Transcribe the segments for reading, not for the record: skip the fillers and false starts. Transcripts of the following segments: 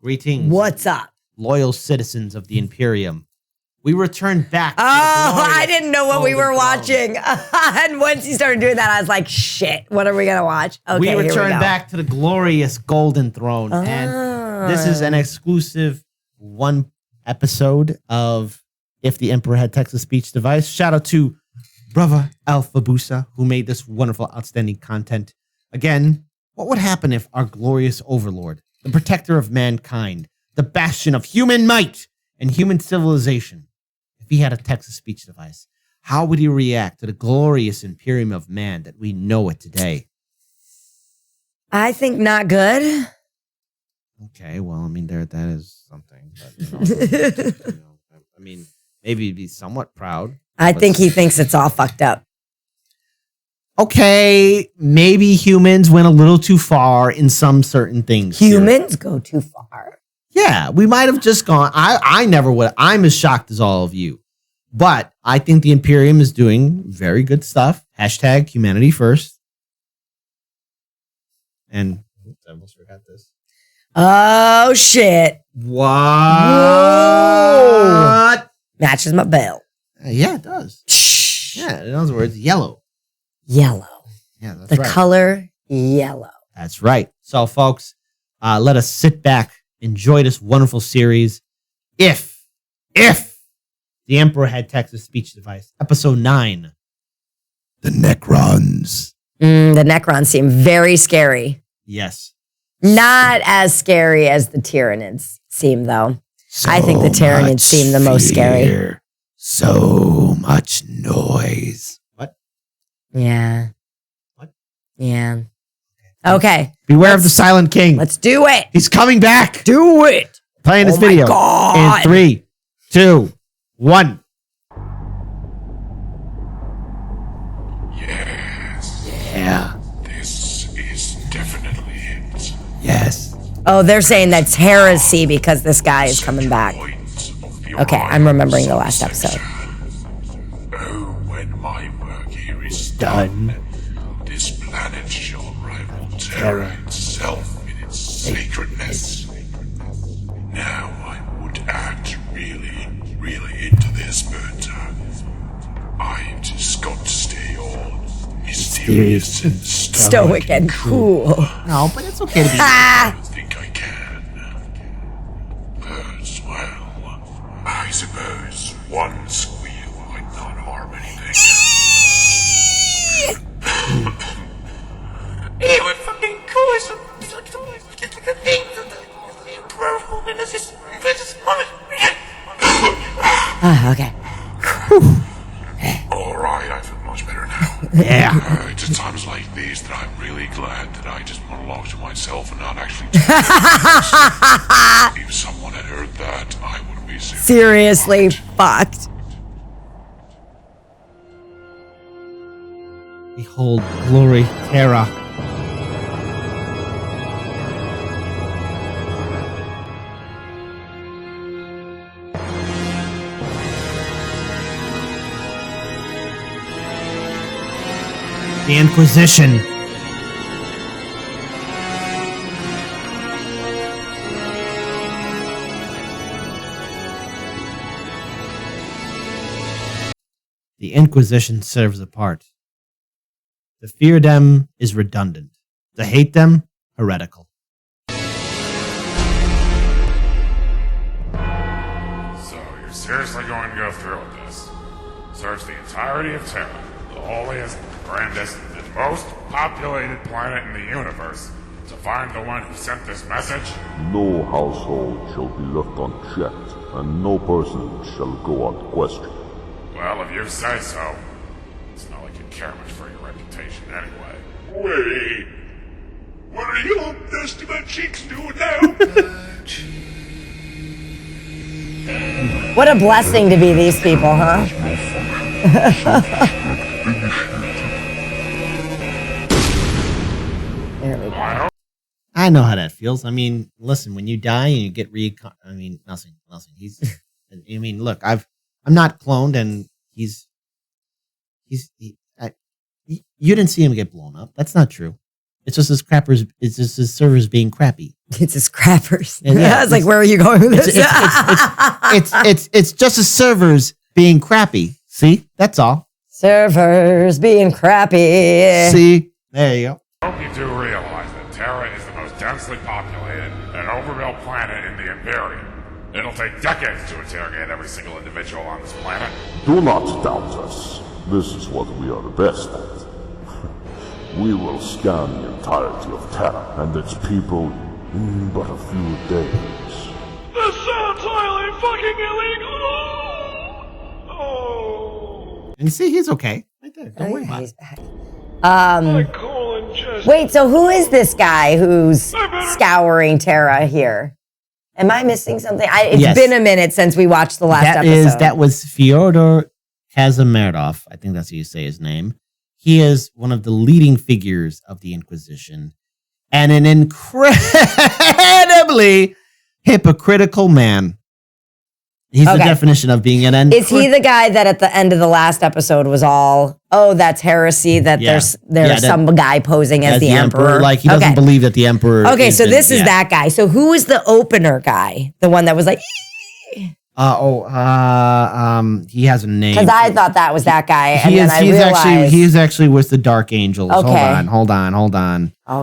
Greetings. What's up? Loyal citizens of the Imperium. We return back. I didn't know what we were watching. And once you started doing that, I was like, shit, what are we going to watch? Okay, we return back to the glorious Golden Throne. And this is an exclusive one episode of If the Emperor Had Text-to-Speech Device. Shout out to Bruva Alfabusa, who made this wonderful, outstanding content. Again, what would happen if our glorious overlord, the protector of mankind, the bastion of human might and human civilization, if he had a text-to-speech device, how would he react to the glorious Imperium of man that we know it today? I think not good. Okay, well, I mean, that is something. But, I mean, maybe he'd be somewhat proud. I think he thinks it's all fucked up. Okay, maybe humans went a little too far in some certain things. Humans go too far. Yeah, we might have just gone. I never would. I'm as shocked as all of you. But I think the Imperium is doing very good stuff. Hashtag humanity first. And oops, I almost forgot this. Oh, shit. What? Whoa. Matches my belt. Yeah, it does. Yeah, in other words, yellow. Yellow. Yeah, that's the right. color yellow. That's right. So, folks, let us sit back, enjoy this wonderful series. If the Emperor Had Text-to-Speech Device, Episode 9, The Necrons. The Necrons seem very scary. Yes. Not as scary as the Tyranids seem, though. I think the Tyranids seem the most scary. So much noise. What? Yeah. What? Yeah. Okay. Beware of the Silent King. Let's do it. He's coming back. Do it. Playing this video. God. In 3, 2, 1. Yes. Yeah. This is definitely it. Yes. Oh, they're saying that's heresy because this guy is coming back. Okay, I'm remembering the last episode. Oh, when my work here is done, this planet shall rival Terra itself in its sacredness. Now I would act really into this, but I've just got to stay all mysterious and Stoic and cool. No, but it's okay to be. I don't think I can. But, well, I suppose one squeal might not harm anything. Anyway, fucking cool. Okay. Alright, I feel much better now. Yeah. It's at times like these that I'm really glad that I just monologue to myself and not actually if someone had heard that, I would be Seriously fucked. Behold, glory, Terra. The Inquisition. The Inquisition serves a part. To fear them is redundant. To hate them, heretical. So, you're seriously going to go through with this? Search the entirety of Terra, the holiest, grandest, and most populated planet in the universe, to find the one who sent this message? No household shall be left unchecked, and no person shall go unquestioned. Well, if you say so. It's not like you care much for your reputation anyway. Wait. What are your Testament cheeks doing now? What a blessing to be these people, huh? There we go. I know how that feels. I mean, listen, when you die and you get nothing. I mean, look, I'm not cloned, and you didn't see him get blown up. That's not true. It's just his crappers. It's just his servers being crappy. It's his crappers. Yeah, I was like, where are you going with this? It's just his servers being crappy. See, that's all. Servers being crappy. See, there you go. I hope you do realize that Terra is the most densely populated and overbuilt planet in the Imperium. It'll take decades to interrogate every single individual on this planet. Do not doubt us. This is what we are the best at. We will scan the entirety of Terra and its people in but a few days. This sounds highly fucking illegal! Oh. And you see, he's okay. Right there. Don't worry about it. My colon just... Wait, so who is this guy who's scouring Terra here? Am I missing something? It's Yes. been a minute since we watched the last episode. That was Fyodor Kazimerdov. I think that's how you say his name. He is one of the leading figures of the Inquisition and an incredibly hypocritical man. He's the definition of being an Is he the guy that at the end of the last episode was all, oh, that's heresy, that there's some guy posing as the emperor? Like, he doesn't believe that the emperor Okay, so this is that guy. So who is the opener guy? The one that was like, he has a name. because I thought that was that guy. And then I he's realized. actually with the Dark Angels. Okay. Hold on. Oh,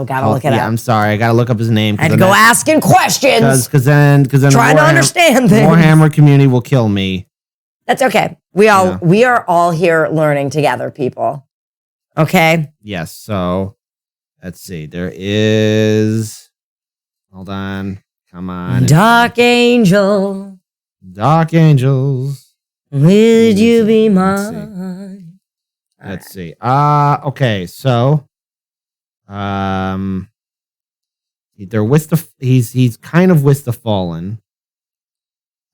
gotta look it up. I'm sorry. I gotta look up his name. I had to go asking questions. Because then Trying to understand things. Warhammer community will kill me. That's okay. We are all here learning together, people. Okay? Yes, so let's see. There is... Hold on. Come on. Dark Angel, Dark Angels. would you be mine? Let's see. Okay, so... they're with the... He's kind of with the Fallen.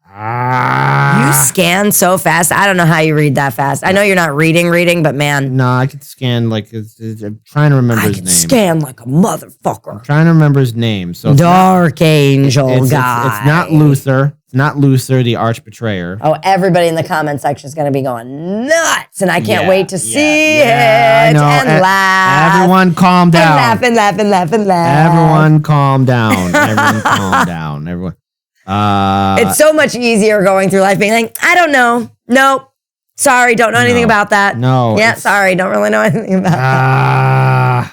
You scan so fast. I don't know how you read that fast. I know you're not reading, but man. No, I can scan like I'm trying to remember his name. Scan like a motherfucker. I'm trying to remember his name. So Dark Angel guy. It's not Luther. It's not Luther, the arch betrayer. Oh, everybody in the comment section is going to be going nuts, and I can't wait to see it I know. and laugh. Everyone calm down. And laugh. Everyone calm down. Everyone calm down. Everyone. It's so much easier going through life being like, I don't know. Nope. Sorry, don't know anything about that. No. Yeah, sorry, don't really know anything about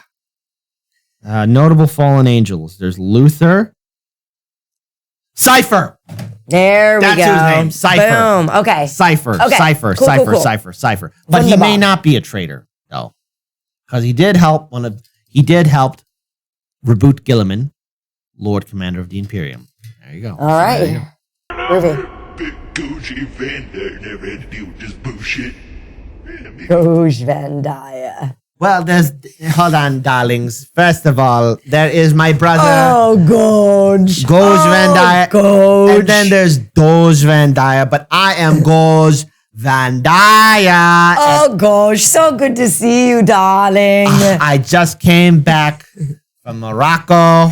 that. Notable fallen angels. There's Luther. Cypher. There we go. That's his name. Cypher. Boom. Okay. Cypher. Okay. Cypher. Cool, Cypher. cool, cool. Cypher. But he may not be a traitor, though. Because he did help reboot Gilliman, Lord Commander of the Imperium. There you go. All right. Groovy. Big Gucci vendor never had to deal with this bullshit. Gouge Van Dyer. Well, hold on, darlings. First of all, there is my brother. Oh, Gouge. Gouge Van Dyer. Gouge. And then there's Doge Van Dyer, but I am Gouge Van Dyer. Oh, Gouge. So good to see you, darling. I just came back from Morocco.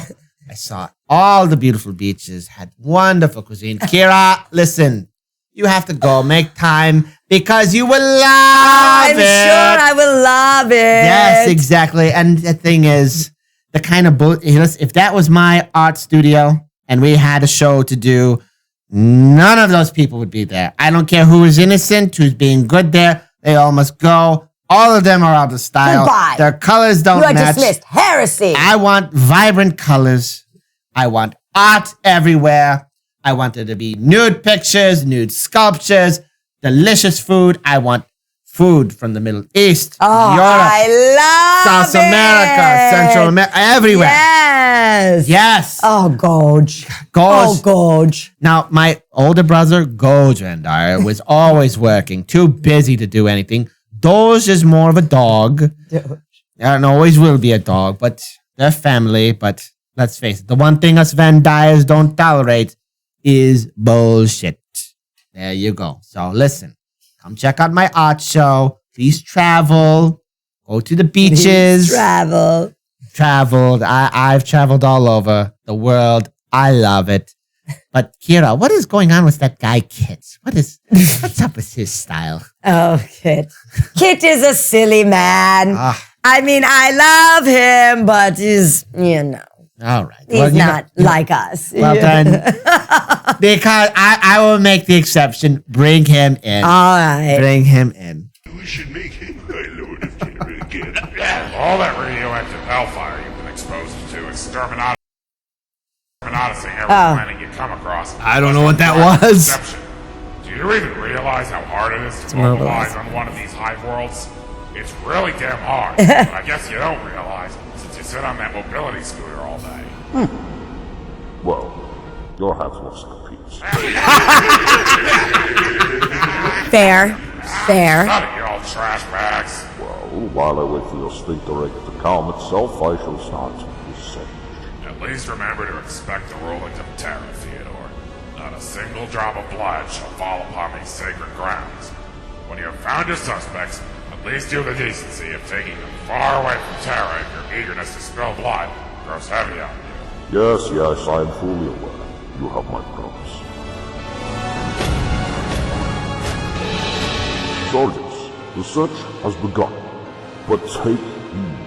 I saw all the beautiful beaches, had wonderful cuisine. Kira, listen, you have to go make time because you will love I'm it. sure I will love it. Yes, exactly. And the thing is, the kind of if that was my art studio and we had a show to do, none of those people would be there. I don't care who is innocent, who's being good there. They all must go. All of them are out of style. Goodbye. Their colors don't You are match. dismissed. Heresy. I want vibrant colors. I want art everywhere. I want there to be nude pictures, nude sculptures, delicious food. I want food from the Middle East, Europe, I love South America, Central America, everywhere. Yes. Yes. Oh, Gouge. Gouge. Oh, Gouge. Now, my older brother, Gouge Van Dyer, was always working, too busy to do anything. Doge is more of a dog. And always will be a dog, but they're family. But let's face it, the one thing us Van Dyers don't tolerate is bullshit. There you go. So listen, come check out my art show. Please travel. Go to the beaches. Travel. Traveled. I've traveled all over the world. I love it. But Kira, what is going on with that guy Kit? What's up with his style? Oh, Kit. Kit is a silly man. I mean, I love him, but he's, All right. He's not like us. Well done. Because I will make the exception. Bring him in. All right. Bring him in. We should make him High Lord of Terror again. All that radioactive hellfire you've been exposed to, exterminating every planet you come across. I don't know what that was. Exception. Do you even realize how hard it is to mobilize on one of these hive worlds? It's really damn hard. But I guess you don't realize since you sit on that mobility scooter all day. Well, you'll have to compete. Fair. None of you old trash bags. Well, while I wait for your sphincter to calm itself, I shall start descending. At least remember to expect the rulings of Terra, Theodore. Not a single drop of blood shall fall upon these sacred grounds. When you have found your suspects, at least do the decency of taking them far away from Terra if your eagerness to spill blood grows heavy on you. Yes, I am fully aware. You have my promise. Soldiers, the search has begun. But take heed.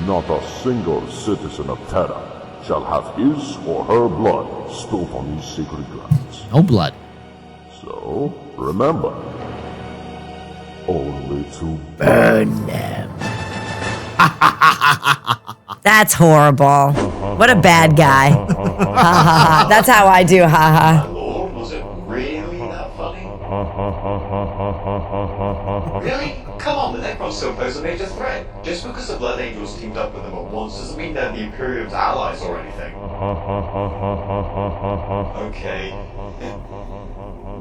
Not a single citizen of Terra shall have his or her blood spilled on these sacred grounds. No blood. So, remember, only to Burn them. That's horrible. What a bad guy. That's how I do, haha. Lord, was it really that funny? Really? Come on, the Necrons still pose a major threat. Just because the Blood Angels teamed up with them at once doesn't mean they're the Imperium's allies or anything. Okay.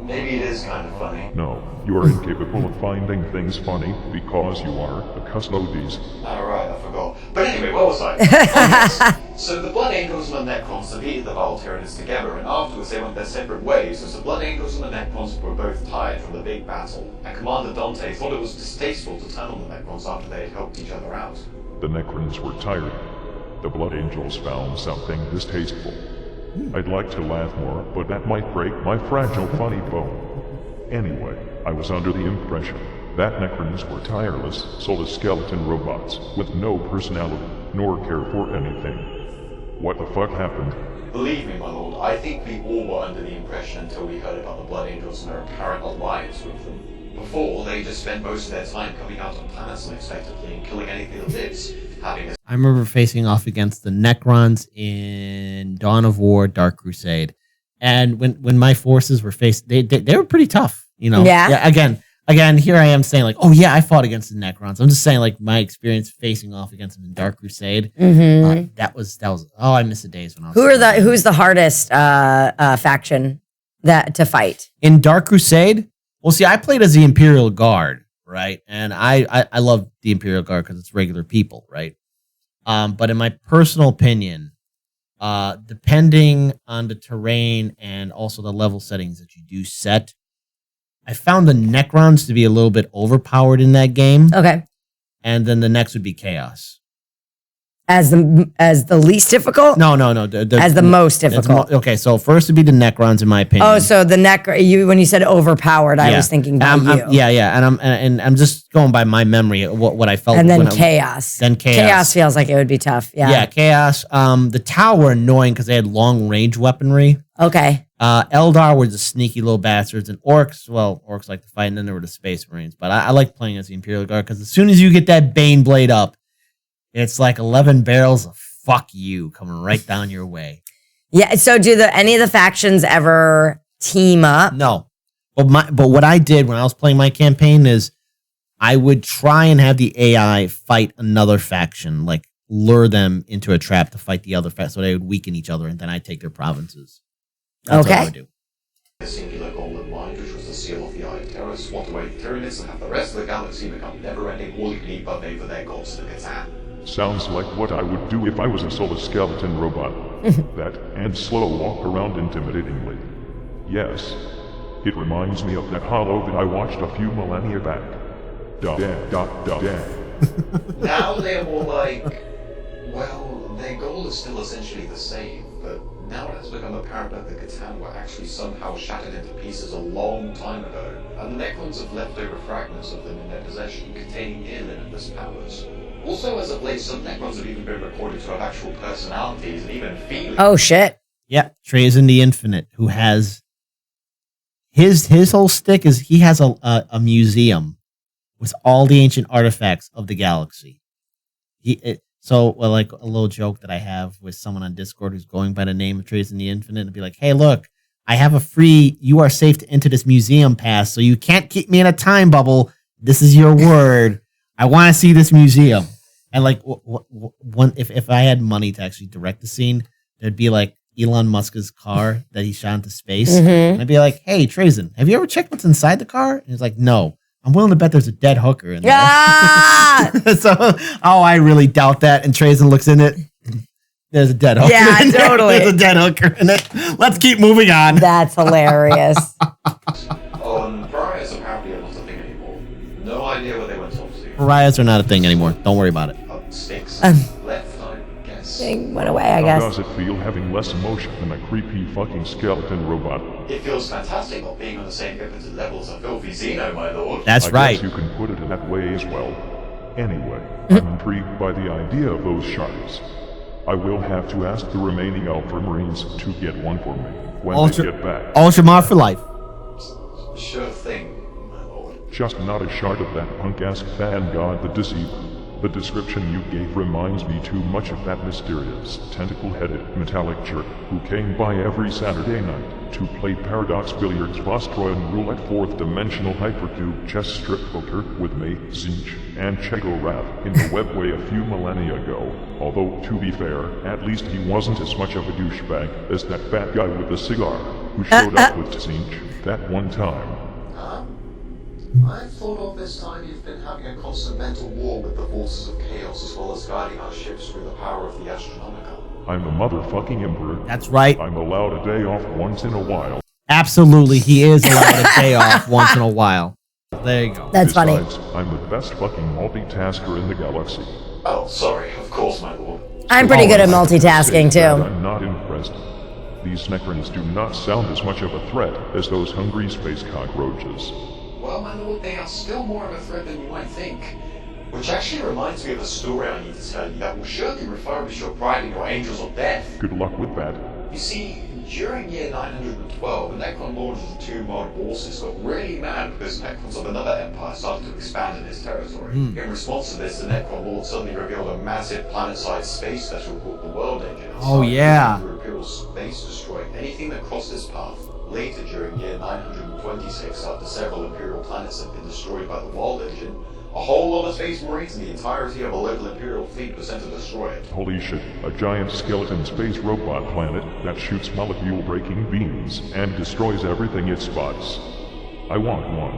Maybe it is kind of funny. No, you are incapable of finding things funny because you are a custodes. Alright, I forgot. But anyway, what was I? Oh, yes. So the Blood Angels and the Necrons defeated the Volterrans together, and afterwards they went their separate ways, as the Blood Angels and the Necrons were both tired from the big battle, and Commander Dante thought it was distasteful to turn on the Necrons after they had helped each other out. The Necrons were tired. The Blood Angels found something distasteful. I'd like to laugh more, but that might break my fragile funny bone. Anyway, I was under the impression that Necrons were tireless, soulless skeleton robots with no personality, nor care for anything. What the fuck happened? Believe me, my lord, I think we all were under the impression until we heard about the Blood Angels and their apparent alliance with them. Before, they just spent most of their time coming out on planets unexpectedly and killing anything that lives, having a... I remember facing off against the Necrons in Dawn of War, Dark Crusade. And when my forces were faced, they were pretty tough, you know? Yeah. Again, here I am saying like, oh yeah, I fought against the Necrons. I'm just saying like my experience facing off against them in Dark Crusade. That was. Oh, I miss the days when I was. Who's the hardest faction to fight in Dark Crusade? Well, see, I played as the Imperial Guard, right? And I love the Imperial Guard because it's regular people, right? But in my personal opinion, depending on the terrain and also the level settings that you do set, I found the Necrons to be a little bit overpowered in that game. Okay. And then the next would be Chaos. As the least difficult? No. As the most difficult. Okay, so first would be the Necrons, in my opinion. Oh, so the when you said overpowered, I was thinking by you. And I'm just going by my memory, what I felt. And then Chaos. Chaos feels like it would be tough. Yeah, Chaos. The Tau were annoying because they had long range weaponry. Okay. Eldar were the sneaky little bastards, and Orcs like to fight, and then there were the Space Marines. But I like playing as the Imperial Guard because as soon as you get that Bane blade up, it's like 11 barrels of fuck you coming right down your way. Yeah. So do any of the factions ever team up? No. But what I did when I was playing my campaign is I would try and have the AI fight another faction, like lure them into a trap to fight the other faction, so they would weaken each other, and then I'd take their provinces. That's what I would do. A singular golden mind, which was the seal of the Eye of Terror, swat away the Tyranids and have the rest of the galaxy become never-ending all-you-can-eat buffet for their gods to Catan. Sounds like what I would do if I was a soulless skeleton robot. That and slow walk around intimidatingly. Yes, it reminds me of that hollow that I watched a few millennia back. Now they're more like... Well, their goal is still essentially the same, but now it has become apparent that the Catan were actually somehow shattered into pieces a long time ago, and the Necrons have leftover fragments of them in their possession containing near limitless powers. Also, as of late, some Necrons have even been reported to have actual personalities and even feelings. Oh, shit. Yeah, Trazen the Infinite, who has his whole stick is he has a museum with all the ancient artifacts of the galaxy. Like a little joke that I have with someone on Discord who's going by the name of Trazen the Infinite and be like, hey, look, I have a free, you are safe to enter this museum pass, so you can't keep me in a time bubble. This is your word. I want to see this museum. And like, if I had money to actually direct the scene, there'd be like Elon Musk's car that he shot into space. Mm-hmm. And I'd be like, hey, Trazen, have you ever checked what's inside the car? And he's like, no. I'm willing to bet there's a dead hooker in there. Yeah! So, I really doubt that. And Trazen looks in it. There's a dead hooker. Yeah, totally. There's a dead hooker in it. Let's keep moving on. That's hilarious. And pariahs apparently are not a thing anymore. No idea where they went off to. Pariahs are not a thing anymore. Don't worry about it. Sticks left, I guess. They went away, I guess. How does it feel having less emotion than a creepy fucking skeleton robot? It feels fantastic not being on the same cognitive level as a filthy Xeno, my lord. That's right. I guess you can put it that way as well. Anyway, I'm intrigued by the idea of those shards. I will have to ask the remaining Ultramarines to get one for me when they get back. Ultramar for life. Sure thing, my lord. Just not a shard of that punk-ass fan god the Deceiver. The description you gave reminds me too much of that mysterious, tentacle-headed, metallic jerk who came by every Saturday night to play Paradox Billiards, Vostroyan Roulette, 4th Dimensional Hypercube Chess Strip Poker with me, Zinch, and Chego Rav in the webway a few millennia ago. Although, to be fair, at least he wasn't as much of a douchebag as that fat guy with the cigar who showed up with Zinch that one time. I thought all this time you've been having a constant mental war with the forces of chaos as well as guiding our ships through the power of the Astronomica. I'm the motherfucking Emperor. That's right. I'm allowed a day off once in a while. Absolutely, he is allowed a day off once in a while. There you go. That's Besides, funny. I'm the best fucking multitasker in the galaxy. Oh, sorry, of course, my lord. I'm pretty good at multitasking, too. I'm not impressed. These Necrons do not sound as much of a threat as those hungry space cockroaches. Well, my lord, they are still more of a threat than you might think. Which actually reminds me of a story I need to tell you that will surely refurbish your pride in your angels of death. Good luck with that. You see, during year 912, the Necron lords of the two mod bosses got really mad because Necrons of another empire started to expand in his territory. In response to this, the Necron lord suddenly revealed a massive planet-sized space vessel called the World Engine. Oh, yeah. Through Imperial space destroying anything that crossed its path. Later, during year 926, after several Imperial planets had been destroyed by the World Engine, a whole lot of Space Marines and the entirety of a local Imperial fleet were sent to destroy it. Holy shit, a giant skeleton space robot planet that shoots molecule-breaking beams and destroys everything it spots. I want one.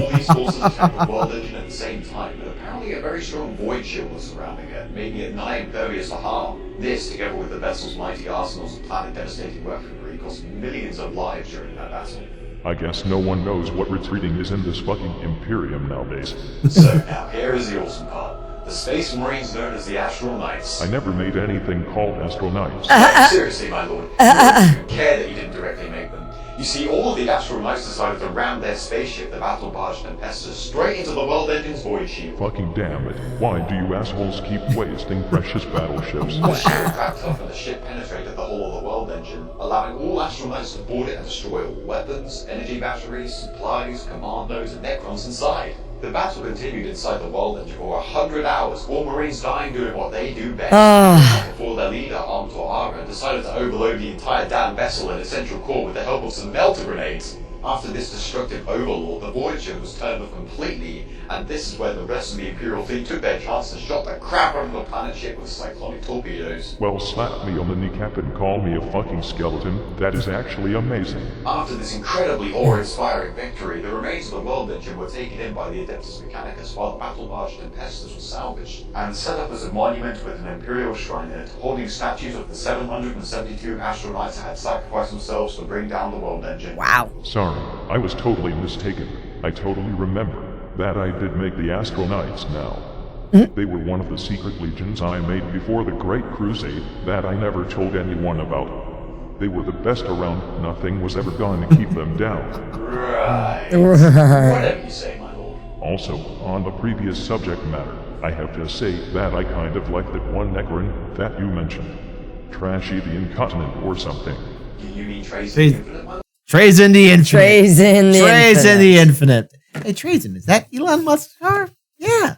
All these forces attacked the World Engine at the same time, but apparently a very strong void shield was surrounding it, making it nigh impervious to harm. This, together with the vessel's mighty arsenals of planet-devastating weaponry, cost millions of lives during that battle. I guess no one knows what retreating is in this fucking Imperium nowadays. So now, here is the awesome part. The Space Marines known as the Astral Knights. I never made anything called Astral Knights. Seriously, my lord. You don't care that you didn't directly make them. You see, all of the Astral Knights decided to ram their spaceship, the battle barge Tempestus, straight into the World Engine's void shield. Fucking damn it. Why do you assholes keep wasting precious battleships? The shield cracked off and the ship penetrated the hull of the World Engine, allowing all Astral Knights to board it and destroy all weapons, energy batteries, supplies, commandos, and Necrons inside. The battle continued inside the World Engine for 100 hours, all Marines dying doing what they do best. Before their leader, Armed O'Hara, decided to overload the entire damn vessel and its central core with the help of some melter grenades. After this destructive overlord, the void shield was turned off completely, and this is where the rest of the Imperial fleet took their chance and shot the crap out of the planet ship with cyclonic torpedoes. Well, slap me on the kneecap and call me a fucking skeleton. That is actually amazing. After this incredibly awe-inspiring victory, the remains of the World Engine were taken in by the Adeptus Mechanicus while the battle barge Tempestus was salvaged, and set up as a monument with an Imperial shrine in it, holding statues of the 772 Astral Knights that had sacrificed themselves to bring down the World Engine. Wow. Sorry, I was totally mistaken. I totally remember that I did make the Astral Knights now. They were one of the secret legions I made before the Great Crusade that I never told anyone about. They were the best around. Nothing was ever going to keep them down. Right. Whatever you say, my lord. Also, on the previous subject matter, I have to say that I kind of like that one Necron that you mentioned. Trashy the Incontinent or something. You mean Trace in the Infinite? Trace in the Infinite. Trace in the Infinite. Hey, Trace, is that Elon Musk's car? Yeah.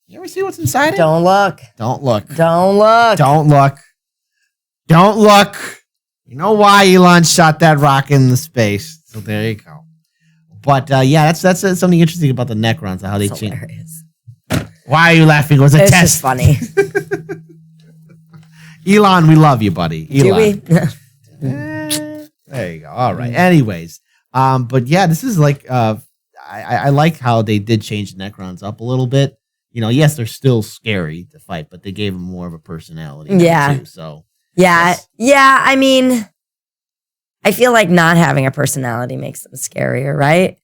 You ever see what's inside it? Don't look. Don't look. Don't look. Don't look. Don't look. You know why Elon shot that rocket in the space. So there you go. But yeah, that's something interesting about the Necrons, how they change. Hilarious. Why are you laughing? It was a It's test. just funny. Elon, we love you, buddy. Elon. Do we? There you go. All right. Anyways, but yeah, this is like I like how they did change the Necrons up a little bit. You know, yes, they're still scary to fight, but they gave them more of a personality. Yeah. Too, so Yeah. Yeah. I mean, I feel like not having a personality makes them scarier, right?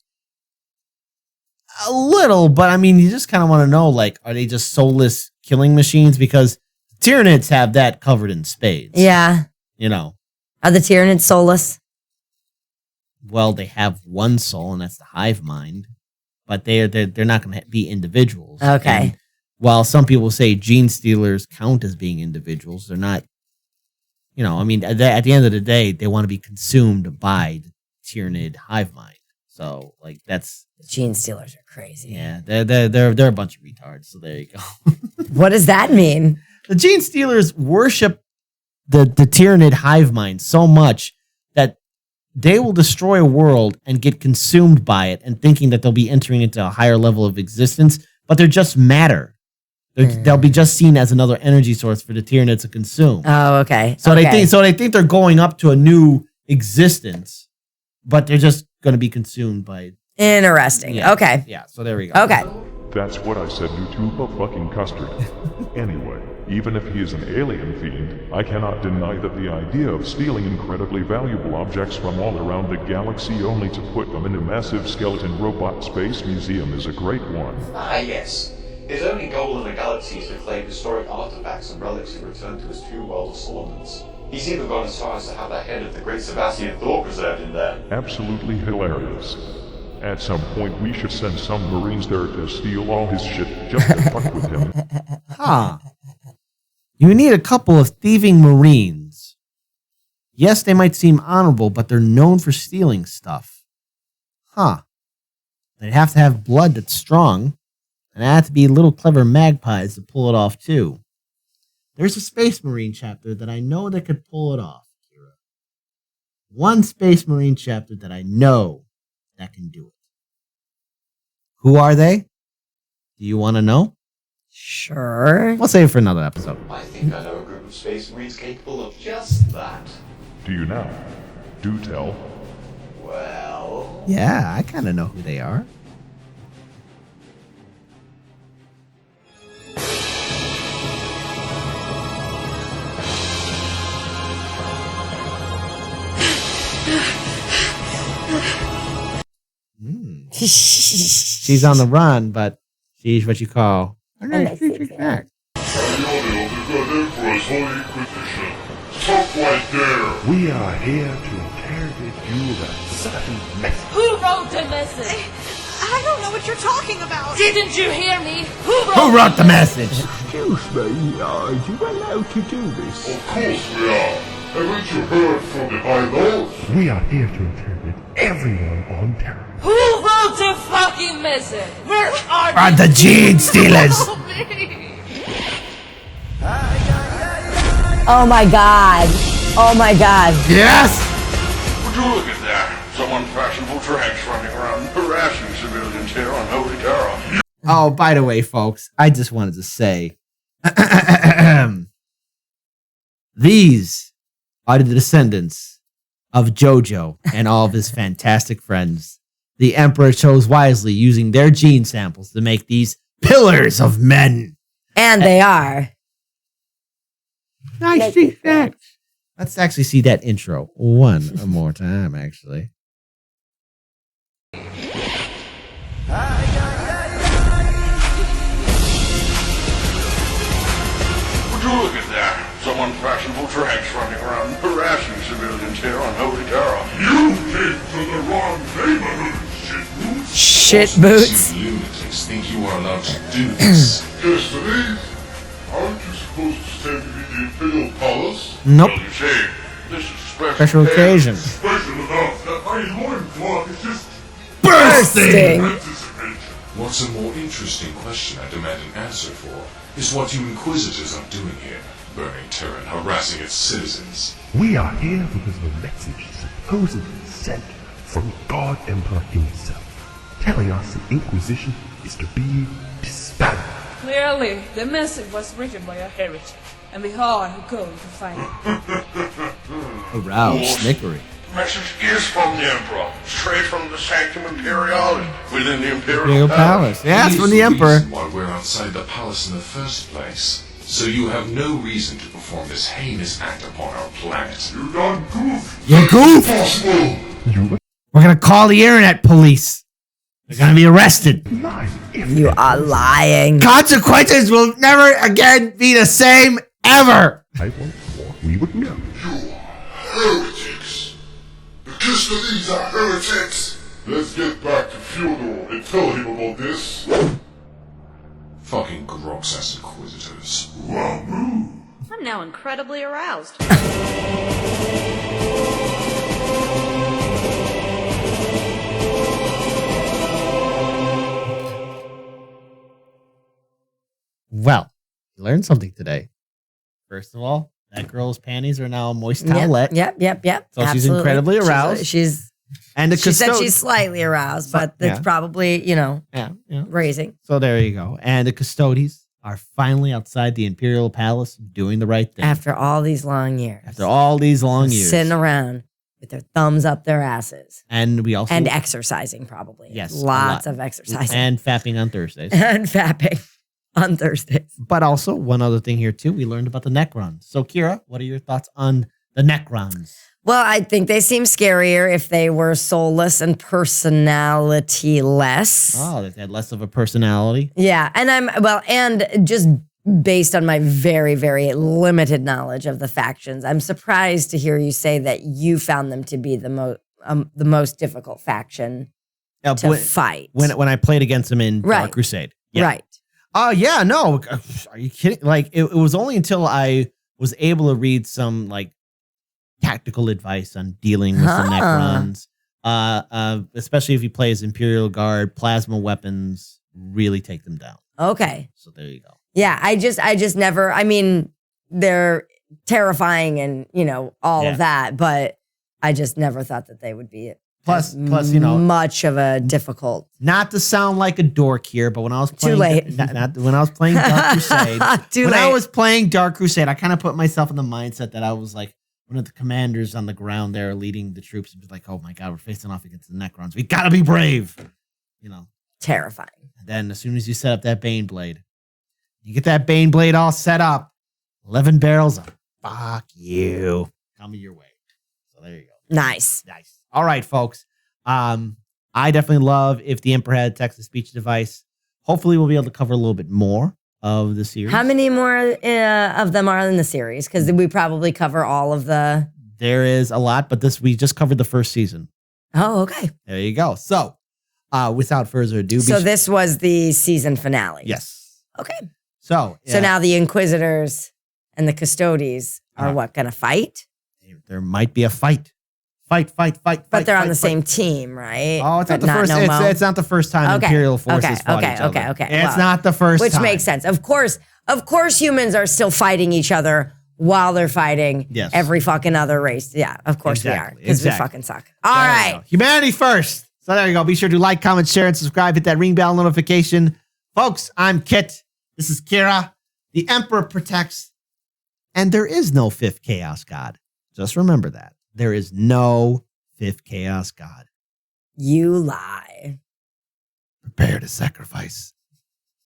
a little, but I mean, you just kind of want to know, like, are they just soulless killing machines? Because Tyranids have that covered in spades. Yeah. You know. Are the Tyranids soulless? Well, they have one soul, and that's the hive mind. But they're not going to be individuals. Okay. And while some people say gene stealers count as being individuals, they're not. You know, I mean, at the end of the day, they want to be consumed by the Tyranid hive mind. So, like, that's Gene stealers are crazy. yeah, they're a bunch of retards. So there you go. What does that mean? The gene stealers worship the Tyranid hive mind so much that they will destroy a world and get consumed by it, and thinking that they'll be entering into a higher level of existence, but they're just matter. They'll be just seen as another energy source for the Tyranids to consume. Oh, okay. So okay. they think they're going up to a new existence, but they're just going to be consumed by. Interesting. Yeah, okay. Yeah. So there we go. Okay. That's what I said to Tuba fucking Custard. Anyway, even if he is an alien fiend, I cannot deny that the idea of stealing incredibly valuable objects from all around the galaxy only to put them in a massive skeleton robot space museum is a great one. Ah, yes. His only goal in the galaxy is to claim historic artifacts and relics and return to his true world of Solomons. He's even gone as far as to have the head of the great Sebastian Thor preserved in there. Absolutely hilarious. At some point, we should send some Marines there to steal all his shit just to fuck with him. Huh. You need a couple of thieving Marines. Yes, they might seem honorable, but they're known for stealing stuff. Huh. They'd have to have blood that's strong, and have to be little clever magpies to pull it off, too. There's a Space Marine chapter that I know that could pull it off, Kira. One Space Marine chapter that I know that can do it. Who are they? Do you want to know? Sure. We'll save it for another episode. I think I know a group of Space Marines capable of just that. Do you now? Do tell. Well... Yeah, I kind of know who they are. She's on the run, but she's what you call a nice creature cat. Stop right there! We are here to interrogate you about certain messages. Who wrote the message? I don't know what you're talking about. Didn't you hear me? Who wrote the message? Excuse me, are you allowed to do this? Of course we are. Haven't you heard from the Bible? We are here to interrogate everyone on Terra. Who wrote the fucking message? Where are The gene stealers. Oh my god. Oh my god. Yes. Would you look at that? Some unfashionable tranks running around harassing civilians here on Holy Terra. Oh, by the way, folks, I just wanted to say, these are the descendants of Jojo and all of his fantastic friends. The Emperor chose wisely, using their gene samples to make these pillars of men. And they are. Nice facts. Let's actually see that intro one more time, actually. Would you look at that? Some unfashionable tranks running around harassing civilians here on Holy Terra. You came to the wrong neighborhood, shitmoose. shit boots. You lunatics think you are allowed to do this? Yes, Denise. Aren't you supposed to stand to the Imperial Palace? Nope. You see, this is a Special occasion. Special enough that my loincloth is just Bursting. What's a more interesting question I demand an answer for is what you Inquisitors are doing here, burning terror and harassing its citizens. We are here because of a message supposedly sent from God Emperor himself, telling us the Inquisition is to be disbanded. Clearly, the message was written by a heretic, and we are going to find it. Aroused snickery. Message is from the Emperor, straight from the Sanctum Imperialis, within the Imperial Imperial Palace. Yeah, it's It from is the Emperor. reason why we're outside the palace in the first place. So you have no reason to perform this heinous act upon our planet. You done goof. You goof! Possible. We're gonna call the internet police. They're gonna be arrested. You are lying. Consequences will never again be the same ever. I once thought we would know. You heretics. The Custodies are heretics. Let's get back to Fyodor and tell him about this. Fucking Grox-ass Inquisitors. Wamu. I'm now incredibly aroused. Well, you learned something today. First of all, that girl's panties are now a moist towelette. Yep. So she's incredibly aroused. She's And the she said custod- she's slightly aroused, but it's Yeah. probably, yeah. raising. So there you go. And the custodies are finally outside the Imperial Palace doing the right thing. After all these long years. After all these long years. Sitting around with their thumbs up their asses. And we also... And exercising, probably. Yes, a Lots lot. of exercising. And fapping on Thursdays. And fapping on Thursdays. But also, one other thing here, too, we learned about the Necrons. So, Kira, what are your thoughts on the Necrons? Well, I think they seem scarier if they were soulless and personality-less. Oh, they had less of a personality. Yeah, and just based on my very, very limited knowledge of the factions, I'm surprised to hear you say that you found them to be the most difficult faction to fight. When I played against them in Dark Crusade. Yeah. Right. Oh, yeah, no. Are you kidding? Like, it was only until I was able to read some, like, tactical advice on dealing with the Necrons. Especially if you play as Imperial Guard, plasma weapons really take them down. Okay. So there you go. Yeah, I just never, I mean, they're terrifying and, all of that, but I just never thought that they would be Plus, much of a difficult. Not to sound like a dork here, but when I was playing, Too late. When I was playing Dark Crusade, I was playing Dark Crusade, I kind of put myself in the mindset that I was like one of the commanders on the ground there leading the troops. It was like, oh my God, we're facing off against the Necrons. We gotta be brave. Terrifying. And then as soon as you set up that Bane Blade, you get that Bane Blade all set up, 11 barrels of fuck you coming your way. So there you go. Nice. All right, folks. I definitely love if the Emperor had a text-to-speech device. Hopefully, we'll be able to cover a little bit more of the series. How many more of them are in the series? Because we probably cover all of the. There is a lot, but we just covered the first season. Oh, okay. There you go. So, without further ado. So this was the season finale. Yes. Okay. So now the Inquisitors and the Custodies are going to fight? There might be a fight. Fight. But they're on the same team, right? Oh, it's not the first. It's not the first time Imperial forces fought each other. Okay. It's not the first which time. Which makes sense. Of course, humans are still fighting each other while they're fighting every fucking other race. Yeah, of course we are. Because we fucking suck. All right. Humanity first. So there you go. Be sure to like, comment, share, and subscribe. Hit that ring bell notification. Folks, I'm Kit. This is Kira. The Emperor protects. And there is no fifth Chaos God. Just remember that. There is no fifth Chaos God. You lie. Prepare to sacrifice.